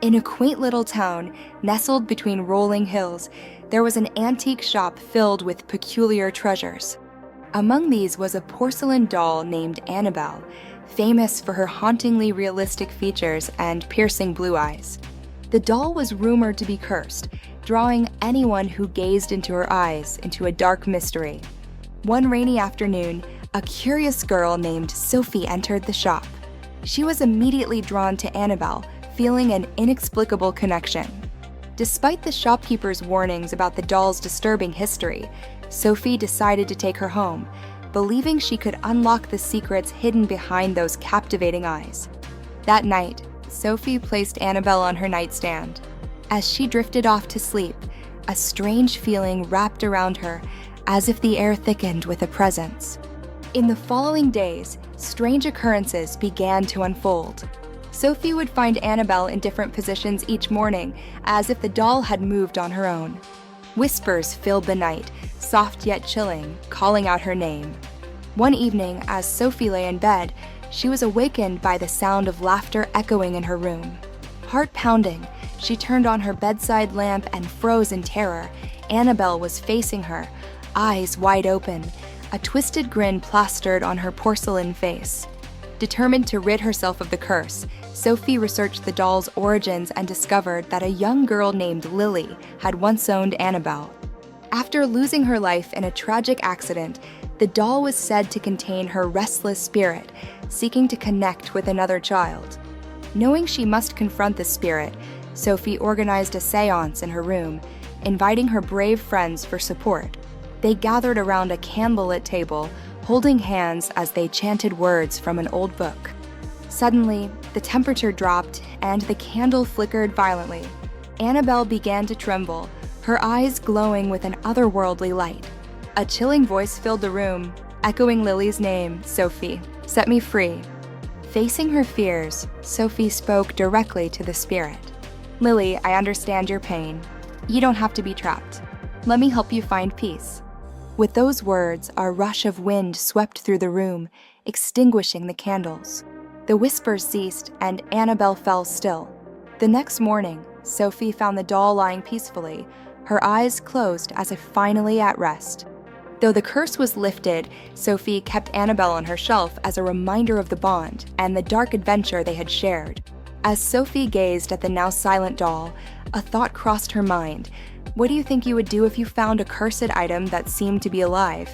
In a quaint little town, nestled between rolling hills, there was an antique shop filled with peculiar treasures. Among these was a porcelain doll named Annabelle, famous for her hauntingly realistic features and piercing blue eyes. The doll was rumored to be cursed, drawing anyone who gazed into her eyes into a dark mystery. One rainy afternoon, a curious girl named Sophie entered the shop. She was immediately drawn to Annabelle, feeling an inexplicable connection. Despite the shopkeeper's warnings about the doll's disturbing history, Sophie decided to take her home, believing she could unlock the secrets hidden behind those captivating eyes. That night, Sophie placed Annabelle on her nightstand. As she drifted off to sleep, a strange feeling wrapped around her, as if the air thickened with a presence. In the following days, strange occurrences began to unfold. Sophie would find Annabelle in different positions each morning, as if the doll had moved on her own. Whispers filled the night, soft yet chilling, calling out her name. One evening, as Sophie lay in bed, she was awakened by the sound of laughter echoing in her room. Heart pounding, she turned on her bedside lamp and froze in terror. Annabelle was facing her, eyes wide open, a twisted grin plastered on her porcelain face. Determined to rid herself of the curse, Sophie researched the doll's origins and discovered that a young girl named Lily had once owned Annabelle. After losing her life in a tragic accident, the doll was said to contain her restless spirit, seeking to connect with another child. Knowing she must confront the spirit, Sophie organized a seance in her room, inviting her brave friends for support. They gathered around a candlelit table, holding hands as they chanted words from an old book. Suddenly, the temperature dropped and the candle flickered violently. Annabelle began to tremble, her eyes glowing with an otherworldly light. A chilling voice filled the room, echoing Lily's name, Sophie. Set me free. Facing her fears, Sophie spoke directly to the spirit. Lily, I understand your pain. You don't have to be trapped. Let me help you find peace. With those words, a rush of wind swept through the room, extinguishing the candles. The whispers ceased, and Annabelle fell still. The next morning, Sophie found the doll lying peacefully, her eyes closed as if finally at rest. Though the curse was lifted, Sophie kept Annabelle on her shelf as a reminder of the bond and the dark adventure they had shared. As Sophie gazed at the now silent doll, a thought crossed her mind. What do you think you would do if you found a cursed item that seemed to be alive?